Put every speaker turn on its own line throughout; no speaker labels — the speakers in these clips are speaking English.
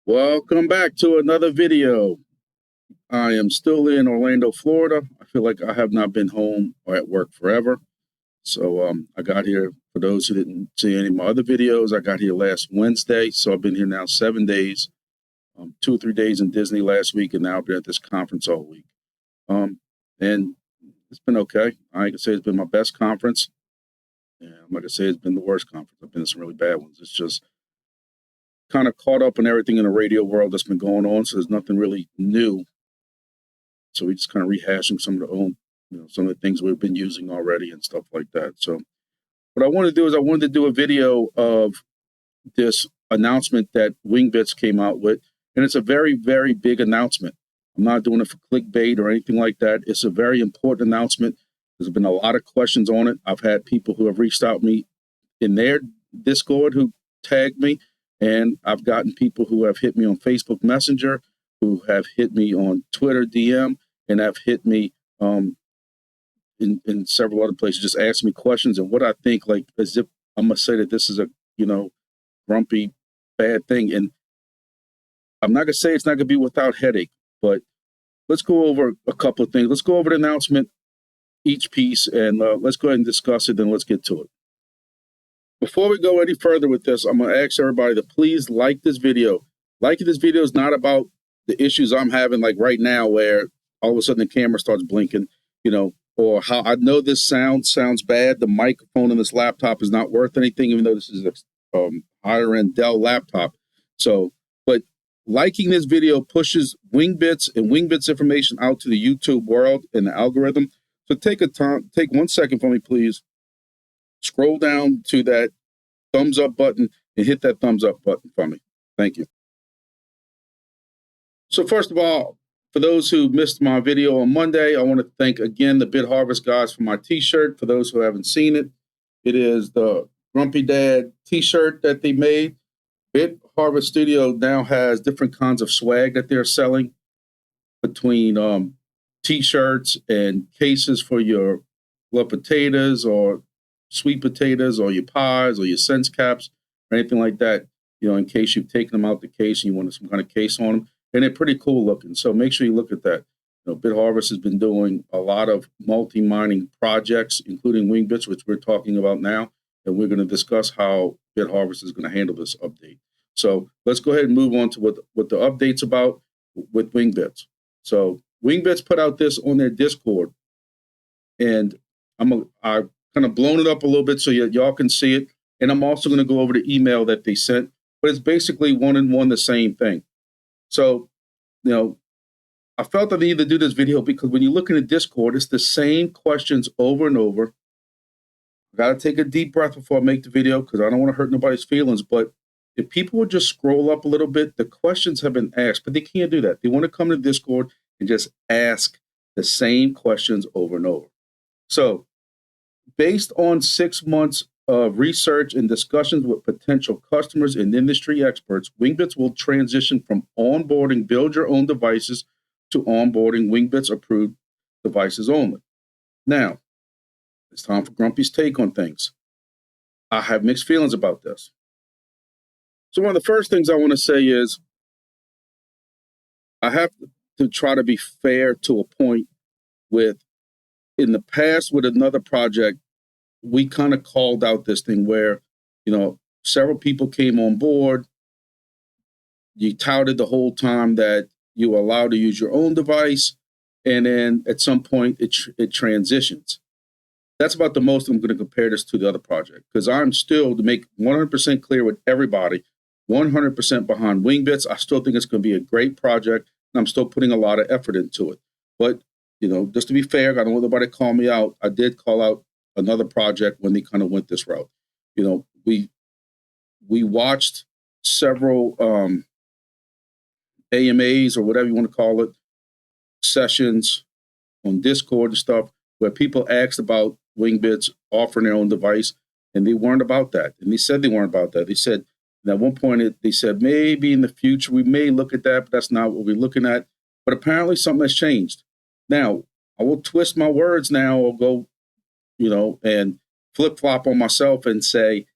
Welcome back to another video. I am still in Orlando, Florida. I feel like I have not been home or at work forever. So I got here, for those who didn't see any of my other videos, I got here last Wednesday. So I've been here now 7 days, 2 or 3 days in Disney last week, and now I've been at this conference all week. And it's been okay. I can say it's been my best conference. And I'm not gonna say it's been the worst conference. I've been to some really bad ones. It's just kind of caught up in everything in the radio world that's been going on. So there's nothing really new. So we just kind of rehashing some of the old, some of the things we've been using already and stuff like that. So what I want to do is I wanted to do a video of this announcement that Wingbits came out with. And it's a very, very big announcement. I'm not doing it for clickbait or anything like that. It's a very important announcement. There's been a lot of questions on it. I've had people who have reached out to me in their Discord who tagged me. And I've gotten people who have hit me on Facebook Messenger, who have hit me on Twitter DM, and have hit me in several other places, just asking me questions and what I think, like as if I'm gonna say that this is a grumpy bad thing. And I'm not gonna say it's not gonna be without headache, but let's go over a couple of things. Let's go over the announcement, each piece, and let's go ahead and discuss it. Then let's get to it. Before we go any further with this, I'm gonna ask everybody to please like this video. Liking this video is not about the issues I'm having, like right now, where all of a sudden the camera starts blinking, or how I know this sounds bad. The microphone in this laptop is not worth anything, even though this is a higher end Dell laptop. So, but liking this video pushes Wingbits and Wingbits information out to the YouTube world and the algorithm. So take 1 second for me, please. Scroll down to that thumbs up button and hit that thumbs up button for me. Thank you. So first of all, for those who missed my video on Monday, I want to thank again the Bit Harvest guys for my t-shirt. For those who haven't seen it, it is the Grumpy Dad t-shirt that they made. Bit Harvest Studio now has different kinds of swag that they're selling, between t-shirts and cases for your little potatoes or sweet potatoes or your pies or your sense caps or anything like that, in case you've taken them out the case and you want some kind of case on them. And they're pretty cool looking. So make sure you look at that. Bit Harvest has been doing a lot of multi-mining projects, including Wingbits, which we're talking about now. And we're going to discuss how Bit Harvest is going to handle this update. So let's go ahead and move on to what the update's about with Wingbits. So Wingbits put out this on their Discord. And I've kind of blown it up a little bit so y'all can see it. And I'm also going to go over the email that they sent. But it's basically one the same thing. So, I felt I needed to do this video because when you look in the Discord, it's the same questions over and over. I got to take a deep breath before I make the video because I don't want to hurt nobody's feelings. But if people would just scroll up a little bit, the questions have been asked, but they can't do that. They want to come to Discord and just ask the same questions over and over. So, based on 6 months of research and discussions with potential customers and industry experts, Wingbits will transition from onboarding build your own devices to onboarding Wingbits approved devices only. Now, it's time for Grumpy's take on things. I have mixed feelings about this. So one of the first things I want to say is I have to try to be fair to a point in the past with another project, we kind of called out this thing where, several people came on board. You touted the whole time that you were allowed to use your own device. And then at some point it transitions. That's about the most I'm going to compare this to the other project, because I'm still, to make 100% clear with everybody, 100% behind Wingbits. I still think it's going to be a great project. And I'm still putting a lot of effort into it. But, just to be fair, I don't want nobody to call me out. I did call out another project when they kind of went this route. We watched several AMAs or whatever you want to call it, sessions on Discord and stuff, where people asked about Wingbits offering their own device, and they weren't about that. And they said they weren't about that. They said, and at one point they said, maybe in the future we may look at that, but that's not what we're looking at. But apparently something has changed. Now, I will twist my words now or go, and flip-flop on myself and say,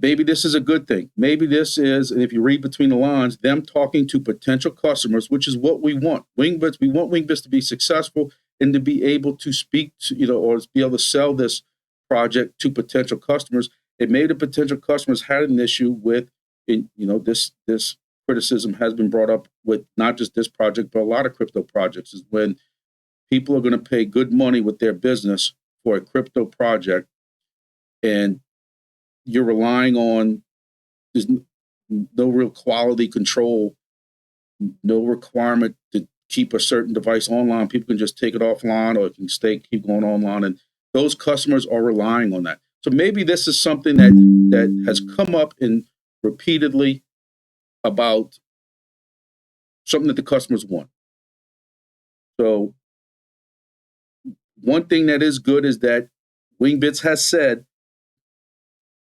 maybe this is a good thing. Maybe this is, and if you read between the lines, them talking to potential customers, which is what we want. Wingbits, we want Wingbits to be successful and to be able to speak to, or be able to sell this project to potential customers. It may the potential customers had an issue with, this criticism has been brought up with not just this project, but a lot of crypto projects, is when people are going to pay good money with their business for a crypto project, and you're relying on, there's no real quality control, no requirement to keep a certain device online. People can just take it offline, or it can keep going online, and those customers are relying on that. So maybe this is something that has come up in repeatedly about something that the customers want. So one thing that is good is that Wingbits has said,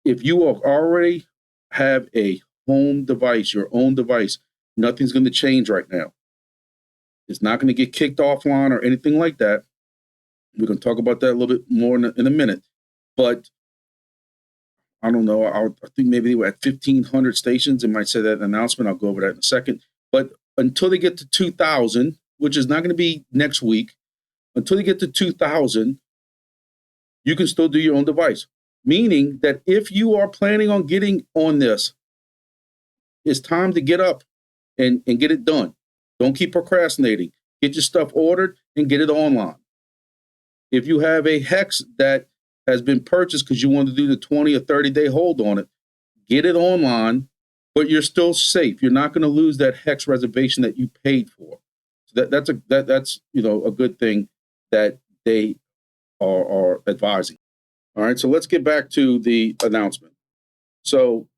if you already have a home device, your own device, nothing's going to change right now. It's not going to get kicked offline or anything like that. We're going to talk about that a little bit more in a minute. But I don't know. I think maybe they were at 1,500 stations. They might say that in the announcement. I'll go over that in a second. But until they get to 2,000, which is not going to be next week, until they get to 2,000, you can still do your own device. Meaning that if you are planning on getting on this, it's time to get up and get it done. Don't keep procrastinating. Get your stuff ordered and get it online. If you have a hex that has been purchased because you want to do the 20 or 30-day hold on it, get it online, but you're still safe. You're not going to lose that hex reservation that you paid for. So that's a good thing that they are advising. All right, so let's get back to the announcement. So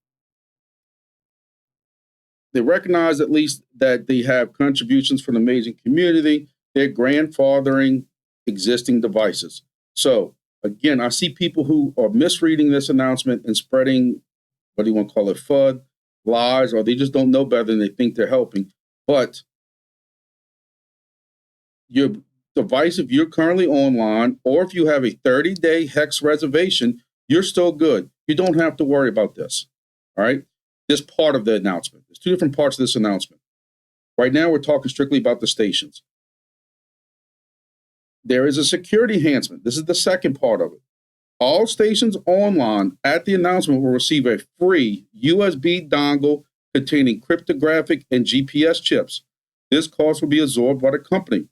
they recognize at least that they have contributions from the amazing community. They're grandfathering existing devices. So again, I see people who are misreading this announcement and spreading, what do you want to call it, FUD, lies, or they just don't know better than they think they're helping. But your device, if you're currently online, or if you have a 30-day hex reservation, you're still good. You don't have to worry about this. All right. This part of the announcement. There's two different parts of this announcement. Right now, we're talking strictly about the stations. There is a security enhancement. This is the second part of it. All stations online at the announcement will receive a free USB dongle containing cryptographic and GPS chips. This cost will be absorbed by the company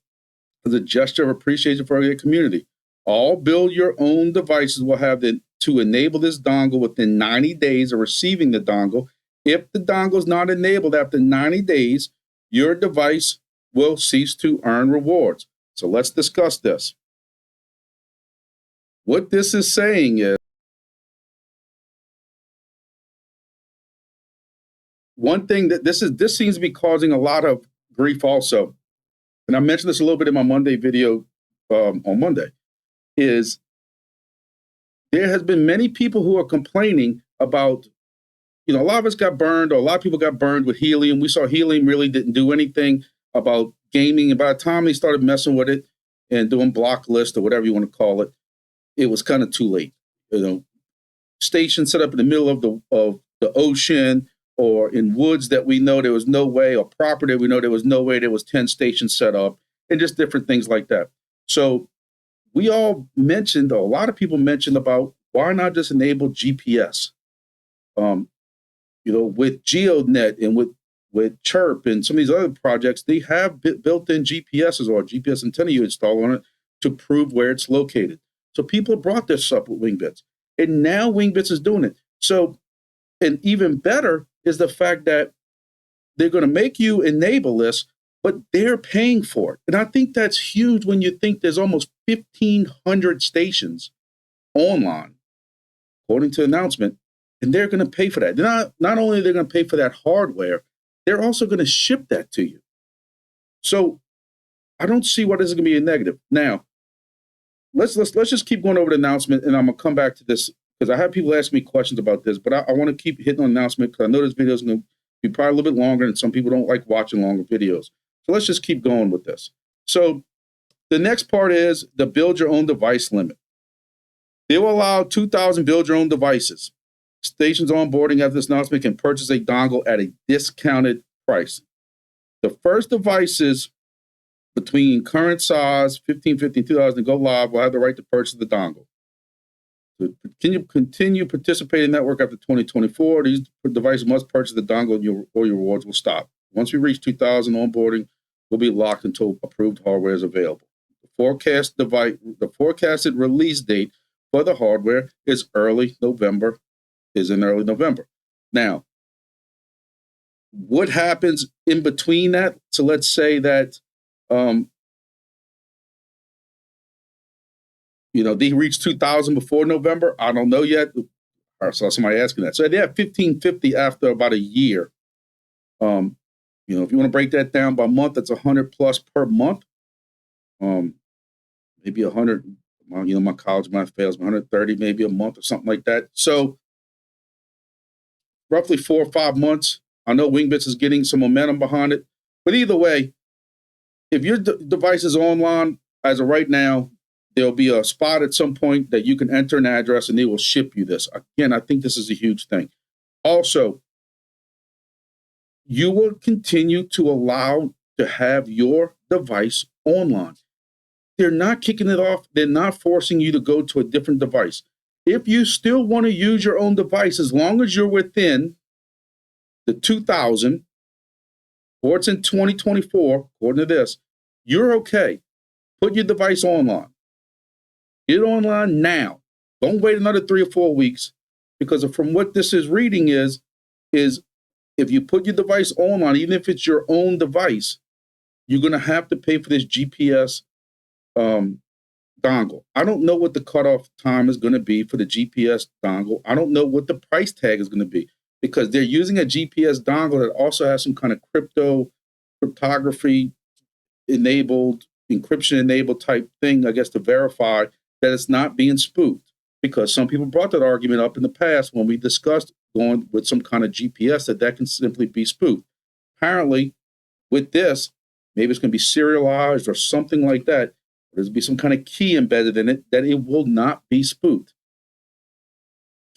as a gesture of appreciation for their community. All build your own devices will have to enable this dongle within 90 days of receiving the dongle. If the dongle is not enabled after 90 days, your device will cease to earn rewards. So let's discuss this. What this is saying is, one thing that this seems to be causing a lot of grief also, and I mentioned this a little bit in my Monday video on Monday, is there has been many people who are complaining about, a lot of us got burned, or a lot of people got burned with helium. We saw helium really didn't do anything about gaming, and by the time they started messing with it and doing block list or whatever you want to call it, it was kind of too late. Stations set up in the middle of the ocean, or in woods that we know there was no way, or property we know there was no way, there was 10 stations set up, and just different things like that. So we all mentioned, or a lot of people mentioned, about why not just enable GPS? With GeoNet and with Chirp and some of these other projects, they have built-in GPSs or GPS antenna you install on it to prove where it's located. So people brought this up with Wingbits, and now Wingbits is doing it. So, and even better is the fact that they're going to make you enable this, but they're paying for it. And I think that's huge when you think there's almost 1,500 stations online, according to the announcement, and they're going to pay for that. They're not only are they going to pay for that hardware, they're also going to ship that to you. So I don't see why this is going to be a negative. Now, let's just keep going over the announcement, and I'm going to come back to this because I have people ask me questions about this, but I want to keep hitting on the announcement because I know this video is going to be probably a little bit longer, and some people don't like watching longer videos. So let's just keep going with this. So the next part is the build your own device limit. They will allow 2,000 build your own devices. Stations onboarding after this announcement can purchase a dongle at a discounted price. The first devices between current size 1550 and 2000 and go live will have the right to purchase the dongle. To continue participating in the network after 2024, these devices must purchase the dongle or your rewards will stop. Once we reach 2000 onboarding, will be locked until approved hardware is available. The forecasted release date for the hardware is in early November. Now, what happens in between that? So let's say that they reach 2000 before November. I don't know yet. I saw somebody asking that. So they have 1550 after about a year. If you want to break that down by month, that's 100 plus per month. Maybe 100. My college math fails, 130 maybe a month or something like that. So roughly 4 or 5 months. I know Wingbits is getting some momentum behind it. But either way, if your device is online as of right now, there'll be a spot at some point that you can enter an address and they will ship you this. Again, I think this is a huge thing. Also, you will continue to allow to have your device online. They're not kicking it off. They're not forcing you to go to a different device. If you still want to use your own device, as long as you're within the 2000, or it's in 2024, according to this, you're okay. Put your device online. Get it online now. Don't wait another 3 or 4 weeks, because from what this is reading is if you put your device online, even if it's your own device, you're going to have to pay for this GPS dongle. I don't know what the cutoff time is going to be for the GPS dongle. I don't know what the price tag is going to be, because they're using a GPS dongle that also has some kind of cryptography enabled, encryption enabled type thing, I guess, to verify that it's not being spoofed. Because some people brought that argument up in the past when we discussed going with some kind of GPS that can simply be spoofed. Apparently, with this, maybe it's going to be serialized or something like that. There's be some kind of key embedded in it that it will not be spoofed.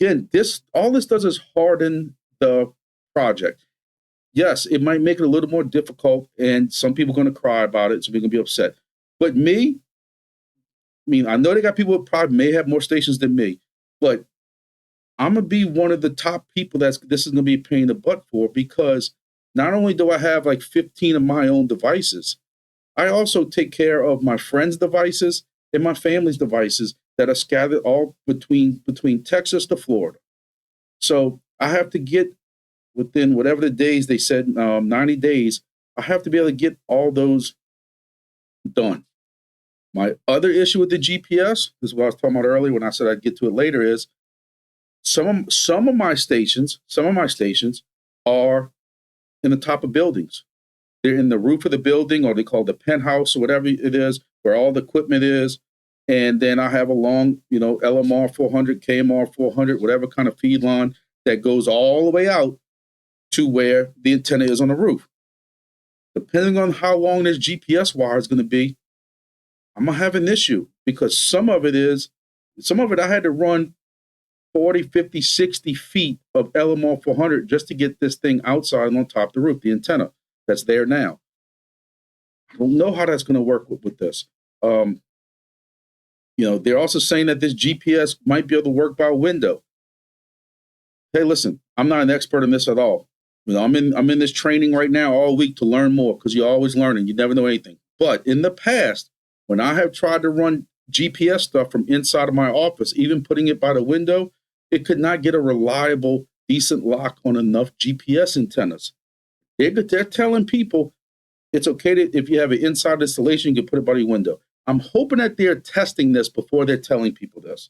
Again, all this does is harden the project. Yes, it might make it a little more difficult, and some people are going to cry about it, so we're going to be upset. But I know they got people who probably may have more stations than me, but I'm going to be one of the top people this is going to be a pain in the butt for, because not only do I have like 15 of my own devices, I also take care of my friends' devices and my family's devices that are scattered all between Texas to Florida. So I have to get within whatever the days they said, 90 days, I have to be able to get all those done. My other issue with the GPS, this is what I was talking about earlier when I said I'd get to it later, is some of my stations are in the top of buildings. They're in the roof of the building, or they call it the penthouse or whatever it is, where all the equipment is. And then I have a long, LMR 400, KMR 400, whatever kind of feed line that goes all the way out to where the antenna is on the roof. Depending on how long this GPS wire is going to be, I'm going to have an issue, because some of it I had to run 40, 50, 60 feet of LMR 400 just to get this thing outside and on top of the roof, the antenna that's there now. I don't know how that's going to work with this. They're also saying that this GPS might be able to work by window. Hey, listen, I'm not an expert in this at all. I'm in this training right now all week to learn more, because you're always learning. You never know anything. But in the past, when I have tried to run GPS stuff from inside of my office, even putting it by the window, it could not get a reliable, decent lock on enough GPS antennas. They're telling people it's okay if you have an inside installation, you can put it by the window. I'm hoping that they're testing this before they're telling people this,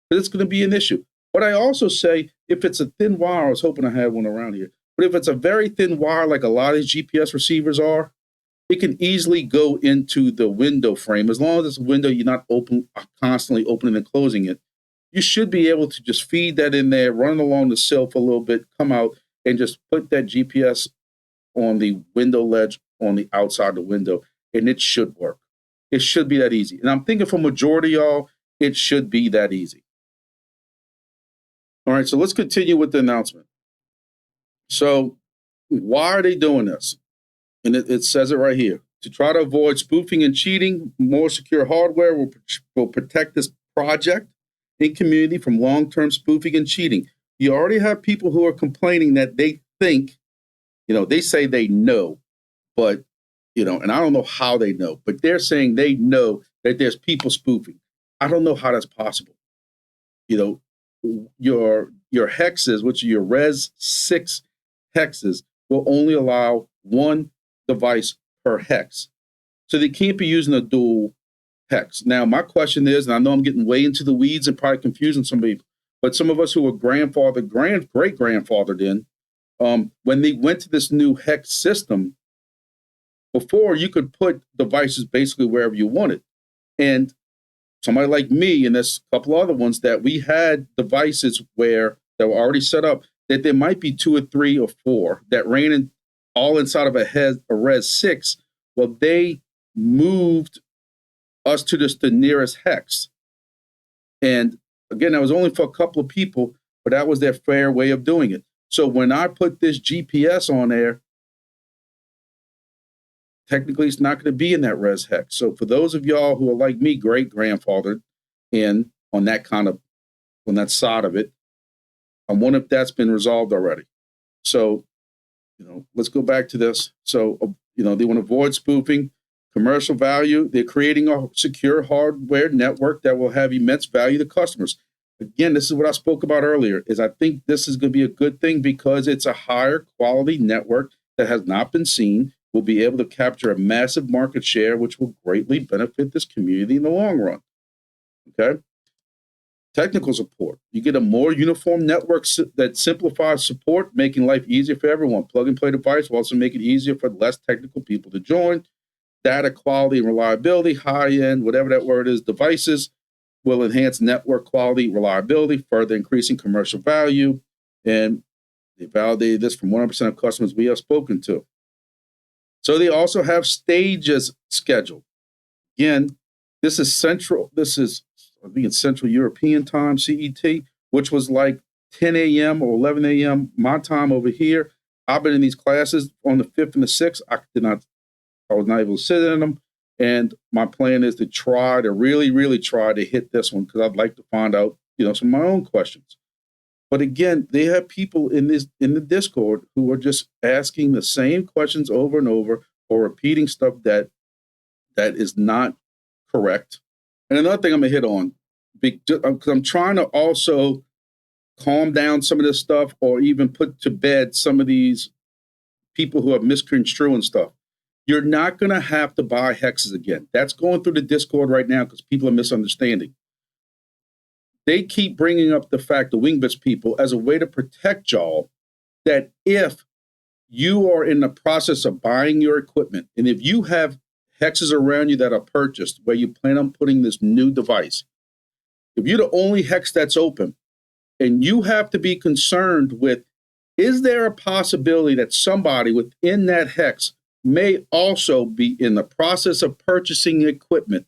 because it's going to be an issue. But I also say, if it's a thin wire, I was hoping I had one around here, but if it's a very thin wire, like a lot of these GPS receivers are, it can easily go into the window frame. As long as it's a window, you're not constantly opening and closing it. You should be able to just feed that in there, run along the sill for a little bit, come out, and just put that GPS on the window ledge on the outside of the window, and it should work. It should be that easy. And I'm thinking for majority of y'all, it should be that easy. All right, so let's continue with the announcement. So why are they doing this? And it says it right here. To try to avoid spoofing and cheating, more secure hardware will protect this project and community from long-term spoofing and cheating. You already have people who are complaining that they think, they say they know, but, and I don't know how they know, but they're saying they know that there's people spoofing. I don't know how that's possible. Your hexes, which are your Res 6 hexes, will only allow one device per hex. So they can't be using a dual hex. Now, my question is, and I know I'm getting way into the weeds and probably confusing some people, but some of us who were great-grandfathered in, when they went to this new hex system, before you could put devices basically wherever you wanted. And somebody like me, and there's a couple other ones, that we had devices that were already set up, that there might be 2 or 3 or 4 that ran all inside of a Res 6. Well, they moved us to the nearest hex. And again, that was only for a couple of people, but that was their fair way of doing it. So when I put this GPS on there, technically it's not going to be in that Res hex. So for those of y'all who are like me, great-grandfathered in on that side of it, I wonder if that's been resolved already. So, let's go back to this. So, they want to avoid spoofing, commercial value. They're creating a secure hardware network that will have immense value to customers. Again, this is what I spoke about earlier, is I think this is going to be a good thing because it's a higher quality network that has not been seen. We'll be able to capture a massive market share, which will greatly benefit this community in the long run. Okay. Technical support. You get a more uniform network that simplifies support, making life easier for everyone. Plug and play device will also make it easier for less technical people to join. Data quality and reliability, high-end, whatever that word is, devices will enhance network quality, reliability, further increasing commercial value. And they validated this from 100% of customers we have spoken to. So they also have stages scheduled. Again, this is central. I think it's Central European time, CET, which was like 10 a.m. or 11 a.m. my time over here. I've been in these classes on the 5th and the 6th. I was not able to sit in them. And my plan is to really, really try to hit this one because I'd like to find out, some of my own questions. But again, they have people in the Discord who are just asking the same questions over and over or repeating stuff that is not correct. And another thing I'm going to hit on, because I'm trying to also calm down some of this stuff or even put to bed some of these people who are misconstruing stuff. You're not going to have to buy hexes again. That's going through the Discord right now because people are misunderstanding. They keep bringing up the fact, the Wingbits people, as a way to protect y'all, that if you are in the process of buying your equipment, and if you have hexes around you that are purchased where you plan on putting this new device, if you're the only hex that's open, and you have to be concerned with, is there a possibility that somebody within that hex may also be in the process of purchasing equipment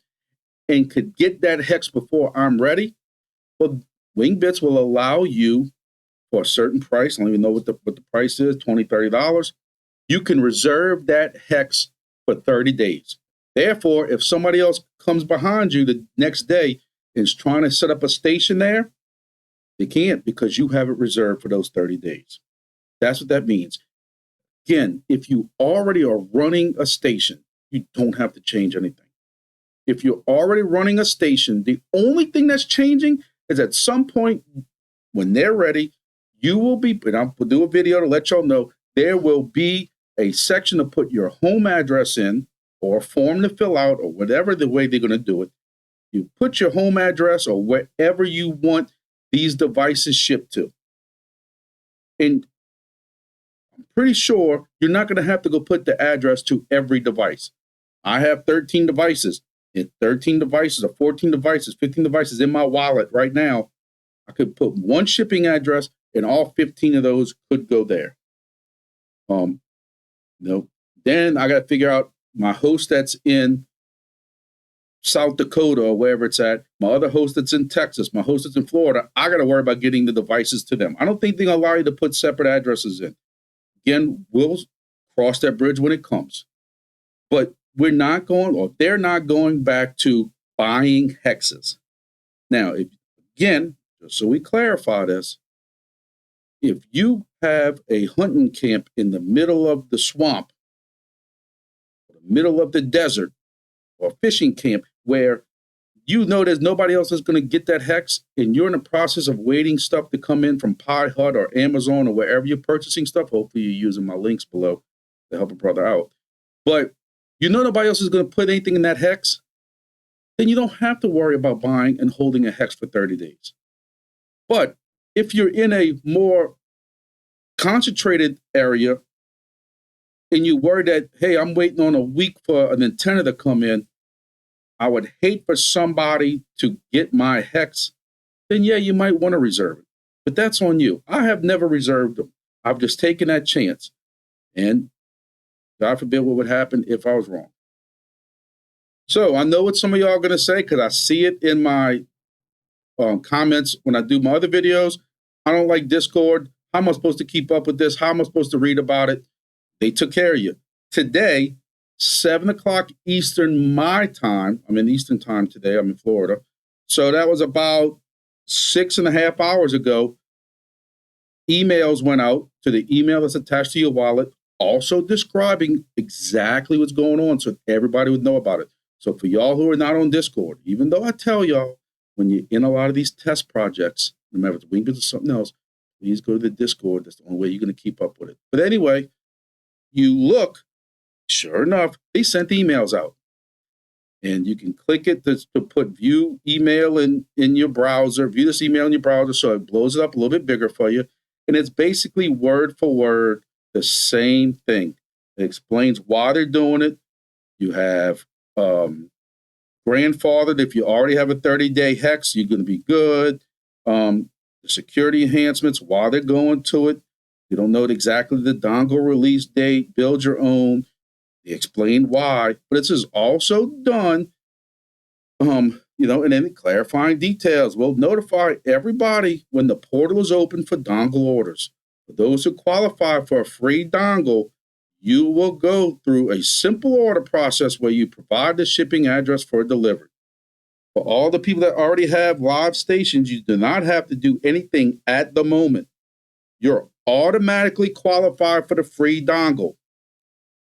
and could get that hex before I'm ready? Well, Wingbits will allow you for a certain price. I don't even know what the price is, $20, $30. You can reserve that hex for 30 days. Therefore, if somebody else comes behind you the next day and is trying to set up a station there, they can't because you have it reserved for those 30 days. That's what that means. Again, if you already are running a station, you don't have to change anything. If you're already running a station, the only thing that's changing is at some point when they're ready, you will be, and I'll do a video to let y'all know, there will be a section to put your home address in or a form to fill out or whatever the way they're going to do it. You put your home address or wherever you want these devices shipped to. And I'm pretty sure you're not going to have to go put the address to every device. I have 13 devices. And 13 devices or 14 devices, 15 devices in my wallet right now. I could put one shipping address and all 15 of those could go there. Then I got to figure out my host that's in South Dakota or wherever it's at, my other host that's in Texas, my host that's in Florida, I got to worry about getting the devices to them. I don't think they're going to allow you to put separate addresses in. Again, we'll cross that bridge when it comes. But we're not going, or they're not going back to buying hexes. Now, again, just so we clarify this, if you have a hunting camp in the middle of the swamp, the middle of the desert, or fishing camp where you know there's nobody else that's going to get that hex, and you're in the process of waiting stuff to come in from Pie Hut or Amazon or wherever you're purchasing stuff, hopefully you're using my links below to help a brother out. But you know nobody else is going to put anything in that hex, then you don't have to worry about buying and holding a hex for 30 days. But if you're in a more concentrated area and you worry that, hey, I'm waiting on a week for an antenna to come in, I would hate for somebody to get my hex, then yeah, you might want to reserve it. But that's on you. I have never reserved them. I've just taken that chance. And God forbid what would happen if I was wrong. So I know what some of y'all are going to say because I see it in my comments when I do my other videos. I don't like Discord. How am I supposed to keep up with this? How am I supposed to read about it? They took care of you. Today, 7 o'clock Eastern, my time. I'm in Eastern time today. I'm in Florida. So that was about 6.5 hours ago. Emails went out to the email that's attached to your wallet, also describing exactly what's going on so everybody would know about it. So for y'all who are not on Discord, even though I tell y'all, when you're in a lot of these test projects, no matter if it's Wingbits or something else, please go to the Discord. That's the only way you're going to keep up with it. But anyway, you look, sure enough, they sent emails out. And you can click it to put view email in your browser, view this email in your browser so it blows it up a little bit bigger for you. And it's basically word for word the same thing. It explains why they're doing it. You have grandfathered. If you already have a 30-day hex, you're going to be good. The security enhancements, why they're going to it. You don't know exactly the dongle release date. Build your own. They explain why. But this is also done, and then clarifying details. We'll notify everybody when the portal is open for dongle orders. For those who qualify for a free dongle, you will go through a simple order process where you provide the shipping address for delivery. For all the people that already have live stations, you do not have to do anything at the moment. You're automatically qualified for the free dongle.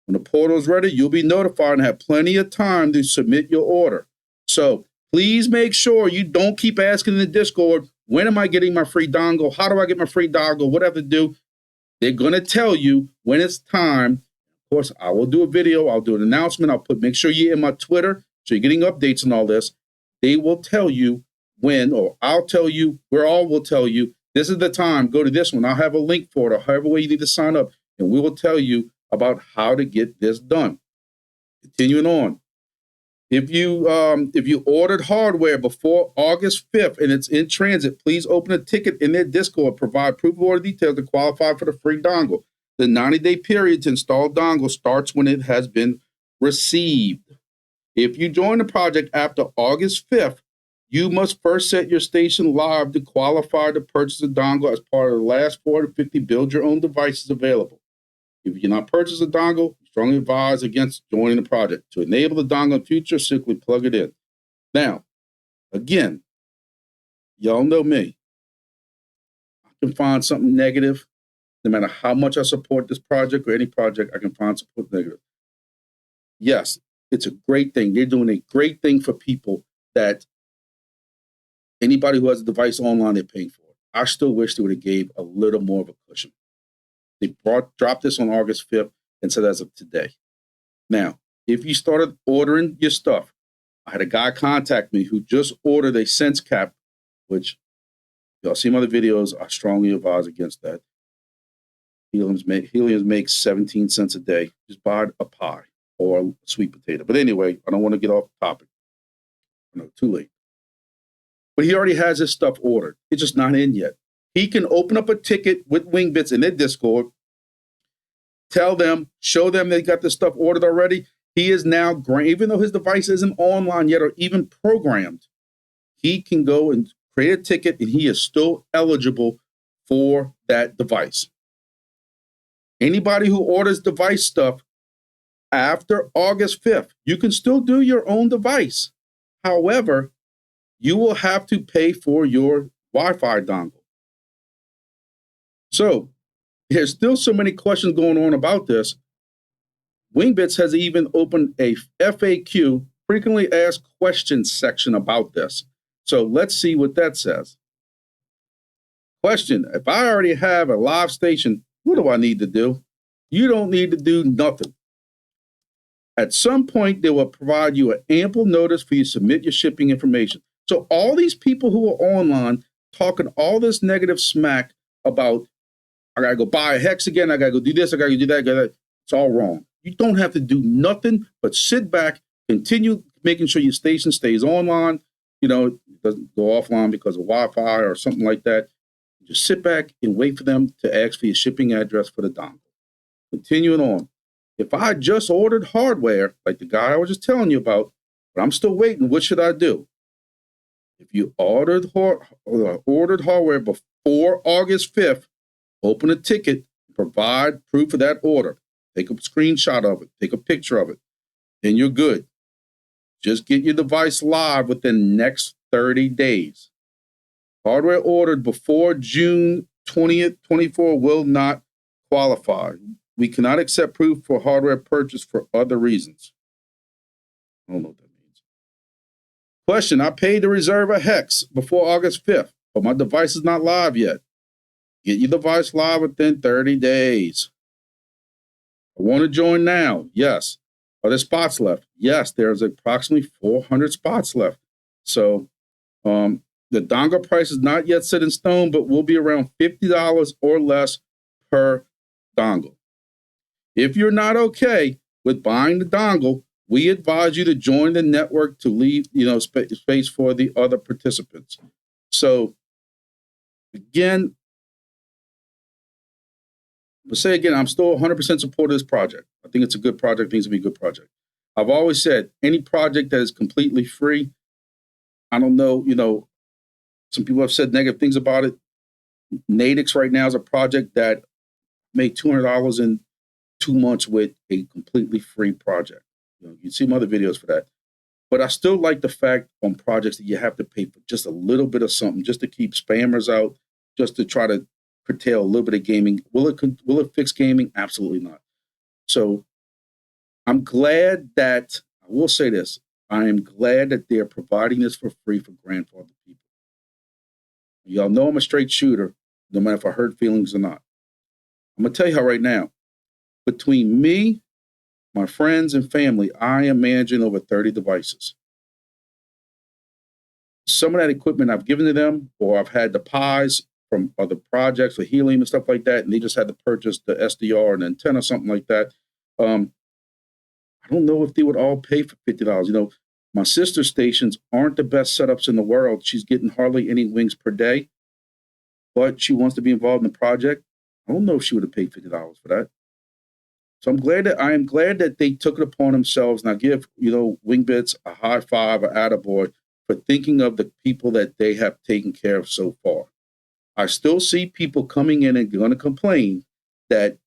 When the portal is ready, you'll be notified and have plenty of time to submit your order. So please make sure you don't keep asking in the Discord, when am I getting my free dongle? How do I get my free dongle? What do I have to do? They're going to tell you when it's time. Of course, I will do a video. I'll do an announcement. Make sure you're in my Twitter so you're getting updates on all this. They will tell you when, or I'll tell you, we're all will tell you, this is the time, go to this one. I'll have a link for it, or however way you need to sign up, and we will tell you about how to get this done. Continuing on. If you ordered hardware before August 5th and it's in transit, please open a ticket in their Discord. Provide proof of order details to qualify for the free dongle. The 90-day period to install dongle starts when it has been received. If you join the project after August 5th, you must first set your station live to qualify to purchase a dongle as part of the last 450 build your own devices available. If you do not purchase a dongle, strongly advise against joining the project. To enable the dongle in the future, simply plug it in. Now, again, y'all know me. I can find something negative. No matter how much I support this project or any project, I can find support negative. Yes, it's a great thing. They're doing a great thing for people that anybody who has a device online, they're paying for it. I still wish they would have gave a little more of a cushion. They dropped this on August 5th and said as of today. Now, if you started ordering your stuff, I had a guy contact me who just ordered a Sense Cap, which y'all see my other videos. I strongly advise against that. Heliums makes 17 cents a day. Just buy a pie or a sweet potato. But anyway, I don't want to get off topic. No, too late. But he already has his stuff ordered. It's just not in yet. He can open up a ticket with Wingbits in their Discord, tell them, show them they got this stuff ordered already. He is now, even though his device isn't online yet or even programmed, he can go and create a ticket and he is still eligible for that device. Anybody who orders device stuff after August 5th, you can still do your own device. However, you will have to pay for your Wi-Fi dongle. So there's still so many questions going on about this. Wingbits has even opened a FAQ, frequently asked questions section about this. So let's see what that says. Question, if I already have a live station, what do I need to do? You don't need to do nothing. At some point, they will provide you an ample notice for you to submit your shipping information. So all these people who are online talking all this negative smack about, I got to go buy a hex again, I got to go do this, I got to do that, it's all wrong. You don't have to do nothing but sit back, continue making sure your station stays online, it doesn't go offline because of Wi-Fi or something like that. Just sit back and wait for them to ask for your shipping address for the dongle. Continuing on. If I just ordered hardware, like the guy I was just telling you about, but I'm still waiting, what should I do? If you ordered hardware before August 5th, open a ticket, provide proof of that order. Take a screenshot of it, take a picture of it, then you're good. Just get your device live within the next 30 days. Hardware ordered before June 20th, 24 will not qualify. We cannot accept proof for hardware purchase for other reasons. I don't know what that means. Question, I paid to reserve a hex before August 5th, but my device is not live yet. Get your device live within 30 days. I want to join now. Yes. Are there spots left? Yes, there's approximately 400 spots left. So the dongle price is not yet set in stone, but will be around $50 or less per dongle. If you're not okay with buying the dongle, we advise you to join the network to leave, space for the other participants. So again, I'm still 100% support of this project. I think it's a good project. I think it's going to be a good project. I've always said any project that is completely free, I don't know, some people have said negative things about it. Nadix right now is a project that made $200 in 2 months with a completely free project. You can see my other videos for that. But I still like the fact on projects that you have to pay for just a little bit of something just to keep spammers out, just to try to curtail a little bit of gaming. Will it fix gaming? Absolutely not. So I'm glad that, I will say this, I am glad that they're providing this for free for grandfathered people. Y'all know I'm a straight shooter, no matter if I hurt feelings or not. I'm going to tell you how right now, between me, my friends, and family, I am managing over 30 devices. Some of that equipment I've given to them, or I've had the pies from other projects for helium and stuff like that, and they just had to purchase the SDR and antenna, something like that. I don't know if they would all pay for $50. My sister's stations aren't the best setups in the world. She's getting hardly any wings per day, but she wants to be involved in the project. I don't know if she would have paid $50 for that. So I am glad that they took it upon themselves. And I give, Wingbits a high five, an attaboy, for thinking of the people that they have taken care of so far. I still see people coming in and going to complain that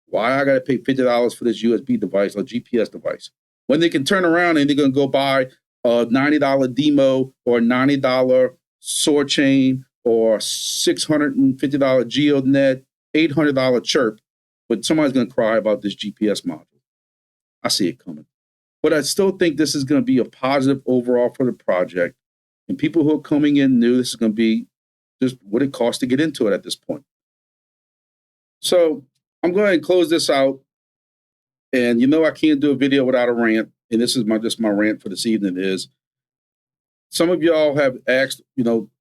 why I got to pay $50 for this USB device or GPS device, when they can turn around and they're going to go buy a $90 demo or $90 sword chain or $650 GeoNet, $800 chirp, but somebody's going to cry about this GPS module. I see it coming. But I still think this is going to be a positive overall for the project. And people who are coming in new, this is going to be just what it costs to get into it at this point. So I'm going to close this out. And I can't do a video without a rant. And this is just my rant for this evening is, some of y'all have asked,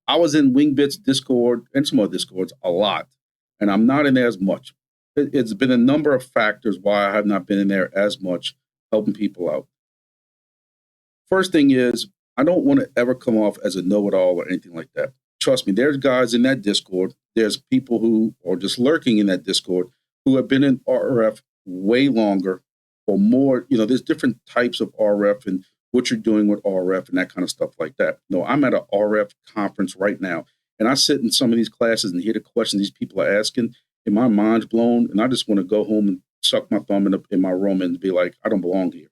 I was in Wingbits Discord and some other Discords a lot, and I'm not in there as much. It's been a number of factors why I have not been in there as much helping people out. First thing is, I don't want to ever come off as a know-it-all or anything like that. Trust me, there's guys in that Discord. There's people who are just lurking in that Discord who have been in RF way longer or more, there's different types of RF and what you're doing with RF and that kind of stuff like that. No, I'm at an RF conference right now, and I sit in some of these classes and hear the questions these people are asking, and my mind's blown, and I just want to go home and suck my thumb in my room and be like, I don't belong here.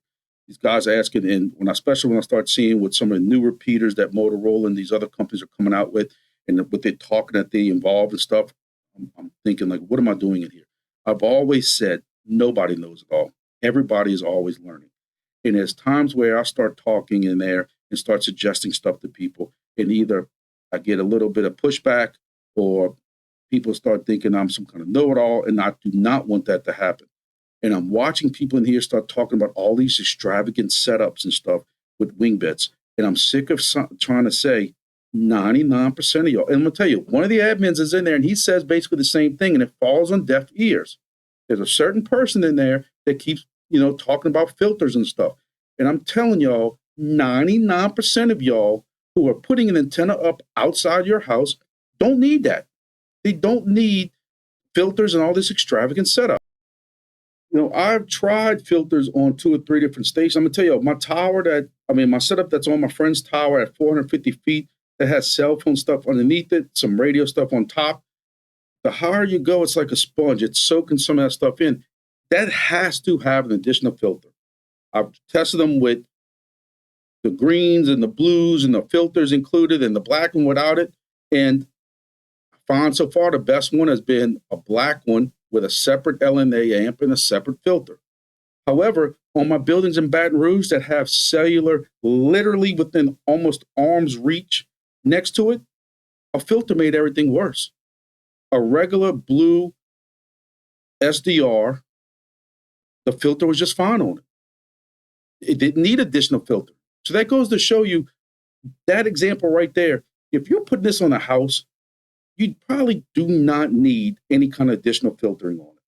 These guys are asking, and especially when I start seeing what some of the new repeaters that Motorola and these other companies are coming out with, and what they're talking that they involve and stuff, I'm thinking, like, what am I doing in here? I've always said nobody knows it all. Everybody is always learning. And there's times where I start talking in there and start suggesting stuff to people, and either I get a little bit of pushback or people start thinking I'm some kind of know-it-all, and I do not want that to happen. And I'm watching people in here start talking about all these extravagant setups and stuff with Wingbits, and I'm sick of trying to say 99% of y'all. And I'm going to tell you, one of the admins is in there, and he says basically the same thing, and it falls on deaf ears. There's a certain person in there that keeps talking about filters and stuff. And I'm telling y'all, 99% of y'all who are putting an antenna up outside your house don't need that. They don't need filters and all this extravagant setup. I've tried filters on 2 or 3 different stations. I'm gonna tell you, my setup that's on my friend's tower at 450 feet that has cell phone stuff underneath it, some radio stuff on top. The higher you go, it's like a sponge. It's soaking some of that stuff in. That has to have an additional filter. I've tested them with the greens and the blues and the filters included and the black one without it. And I found so far the best one has been a black one with a separate LNA amp and a separate filter. However, on my buildings in Baton Rouge that have cellular literally within almost arm's reach next to it, a filter made everything worse. A regular blue SDR, the filter was just fine on it. It didn't need additional filter. So that goes to show you that example right there. If you're putting this on a house, you probably do not need any kind of additional filtering on it.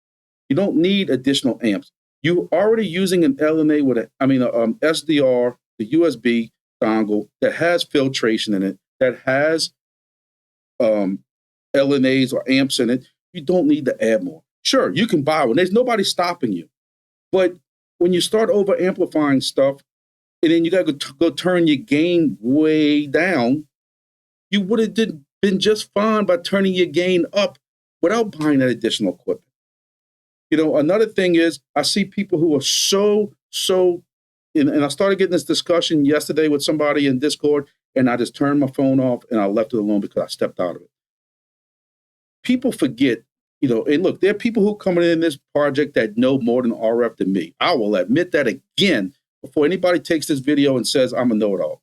You don't need additional amps. You're already using an LNA with a SDR, the USB dongle that has filtration in it, that has LNAs or amps in it. You don't need to add more. Sure, you can buy one. There's nobody stopping you. But when you start over amplifying stuff, and then you got to go turn your gain way down, you would have been just fine by turning your gain up without buying that additional equipment. Another thing is I see people who are so, and I started getting this discussion yesterday with somebody in Discord, and I just turned my phone off and I left it alone because I stepped out of it. People forget, and look, there are people who come in this project that know more than RF than me. I will admit that again before anybody takes this video and says I'm a know-it-all.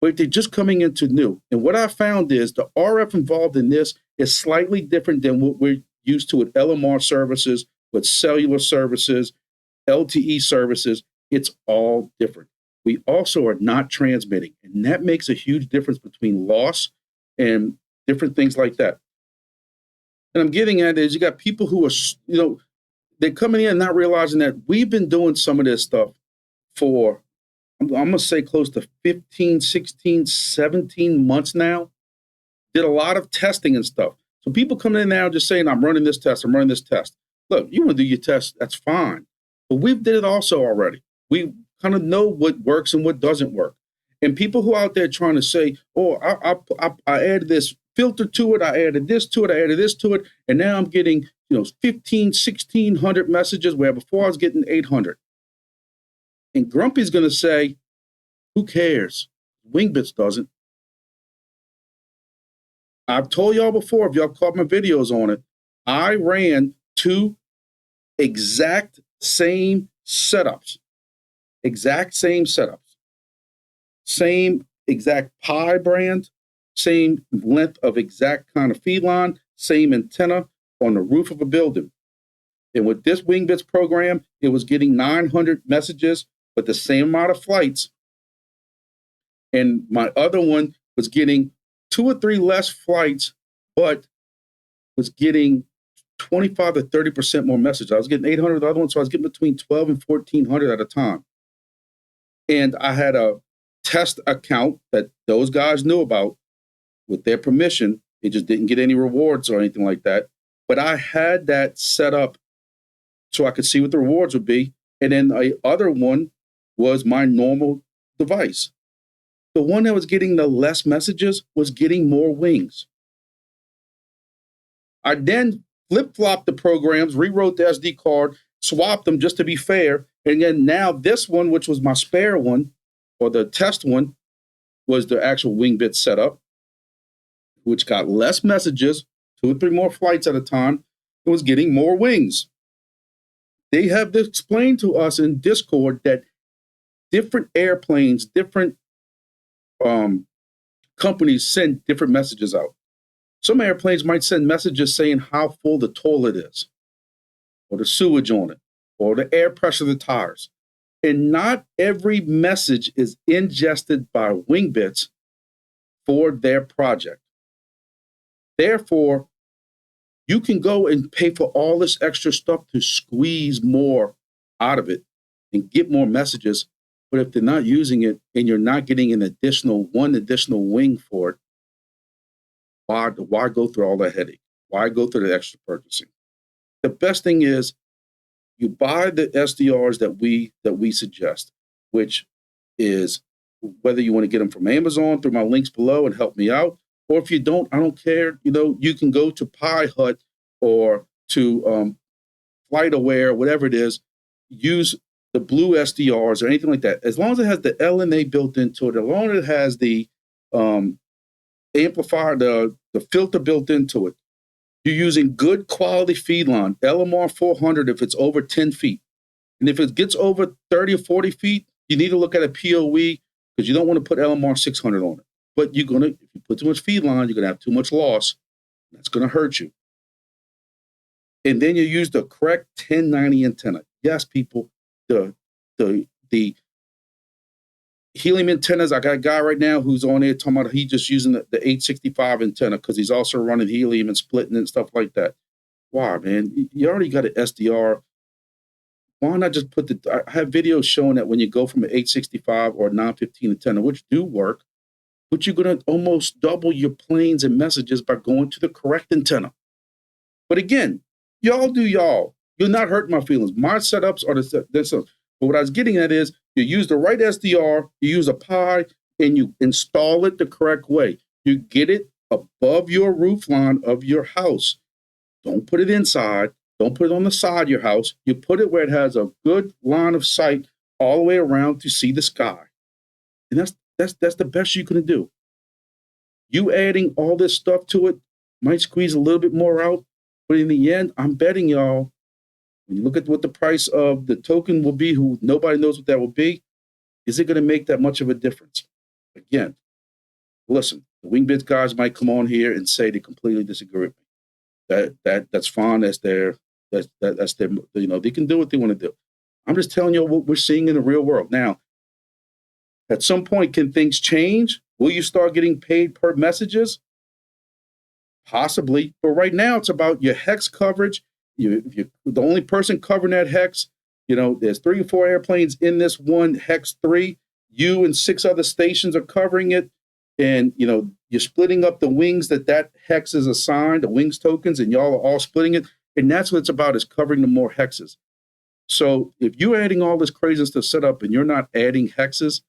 But they're just coming into new. And what I found is the RF involved in this is slightly different than what we're used to with LMR services, with cellular services, LTE services. It's all different. We also are not transmitting, and that makes a huge difference between loss and different things like that. And I'm getting at is you got people who are, they're coming in and not realizing that we've been doing some of this stuff for, I'm going to say close to 15, 16, 17 months now. Did a lot of testing and stuff. So people coming in now just saying, I'm running this test, I'm running this test. Look, you want to do your test, that's fine. But we've did it also already. We kind of know what works and what doesn't work. And people who are out there trying to say, oh, I added this filter to it, I added this to it, I added this to it, and now I'm getting 15, 1,600 messages where before I was getting 800. And Grumpy's going to say, who cares? Wingbits doesn't. I've told y'all before, if y'all caught my videos on it, I ran 2 exact same setups. Same exact Pi brand, same length of exact kind of feed line, same antenna on the roof of a building. And with this Wingbits program, it was getting 900 messages with the same amount of flights. And my other one was getting 2 or 3 less flights, but was getting 25 to 30% more messages. I was getting 800 of the other one, so I was getting between 12 and 1,400 at a time. And I had a test account that those guys knew about with their permission. They just didn't get any rewards or anything like that. But I had that set up so I could see what the rewards would be. And then the other one was my normal device. The one that was getting the less messages was getting more wings. I then flip-flopped the programs, rewrote the SD card, swapped them just to be fair. And then now this one, which was my spare one, or the test one, was the actual Wingbits setup, which got less messages, 2 or 3 more flights at a time. It was getting more wings. They have explained to us in Discord that different airplanes, different companies send different messages out. Some airplanes might send messages saying how full the toilet is, or the sewage on it, or the air pressure of the tires. And not every message is ingested by Wingbits for their project. Therefore, you can go and pay for all this extra stuff to squeeze more out of it and get more messages. But if they're not using it and you're not getting one additional wing for it, why go through all that headache? Why go through the extra purchasing? The best thing is you buy the SDRs that we suggest, which is whether you want to get them from Amazon through my links below and help me out, or if you don't, I don't care. You can go to Pi Hut or to FlightAware, whatever it is. Use the blue SDRs or anything like that. As long as it has the LNA built into it, as long as it has the amplifier, the filter built into it, you're using good quality feed line, LMR 400 if it's over 10 feet. And if it gets over 30 or 40 feet, you need to look at a POE because you don't want to put LMR 600 on it. But if you put too much feed line, you're going to have too much loss. That's going to hurt you. And then you use the correct 1090 antenna. Yes, people, the helium antennas, I got a guy right now who's on there talking about he's just using the 865 antenna because he's also running helium and splitting and stuff like that. Why, man? You already got an SDR. Why not just I have videos showing that when you go from an 865 or a 915 antenna, which do work, but you're going to almost double your planes and messages by going to the correct antenna. But again, y'all do y'all. You're not hurting my feelings. My setups are this. But what I was getting at is you use the right SDR, you use a Pi, and you install it the correct way. You get it above your roof line of your house. Don't put it inside. Don't put it on the side of your house. You put it where it has a good line of sight all the way around to see the sky. And that's the best you can do. You adding all this stuff to it might squeeze a little bit more out, but in the end, I'm betting y'all, when you look at what the price of the token will be, who nobody knows what that will be, is it going to make that much of a difference? Again, listen, the Wingbits guys might come on here and say they completely disagree with me. That's fine. That's their they can do what they want to do. I'm just telling you what we're seeing in the real world. Now, at some point, can things change? Will you start getting paid per messages? Possibly. But right now, it's about your hex coverage. You're the only person covering that hex. There's 3 or 4 airplanes in this one hex 3. You and 6 other stations are covering it. And, you're splitting up the wings that hex is assigned, the wings tokens, and y'all are all splitting it. And that's what it's about, is covering the more hexes. So if you're adding all this craziness to set up and you're not adding hexes,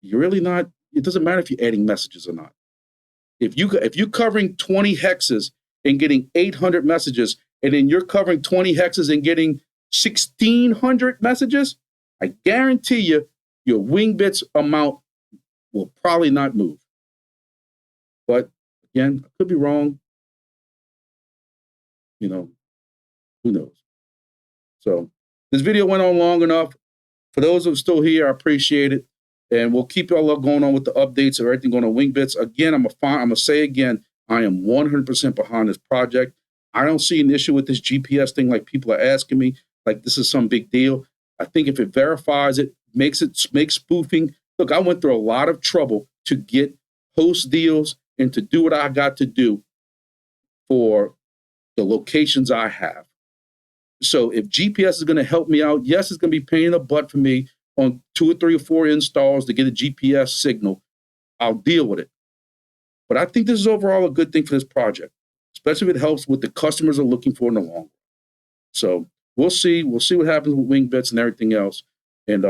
you're really not, it doesn't matter if you're adding messages or not. If you're covering 20 hexes and getting 800 messages, and then you're covering 20 hexes and getting 1,600 messages, I guarantee you, your Wingbits amount will probably not move. But again, I could be wrong. Who knows? So this video went on long enough. For those who are still here, I appreciate it. And we'll keep y'all up going on with the updates of everything going on Wingbits. Again, I'm gonna say again, I am 100% behind this project. I don't see an issue with this GPS thing like people are asking me, like this is some big deal. I think if it verifies it, makes spoofing. Look, I went through a lot of trouble to get host deals and to do what I got to do for the locations I have. So if GPS is going to help me out, yes, it's going to be paying a butt for me on 2 or 3 or 4 installs to get a GPS signal. I'll deal with it. But I think this is overall a good thing for this project, especially if it helps what the customers are looking for in the long run. So we'll see. We'll see what happens with Wingbits and everything else. And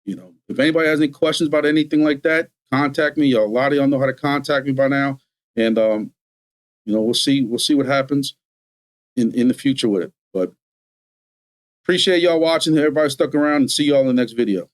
you know, if anybody has any questions about anything like that, contact me. A lot of y'all know how to contact me by now. And you know, we'll see what happens in the future with it. But appreciate y'all watching. Everybody stuck around, and see y'all in the next video.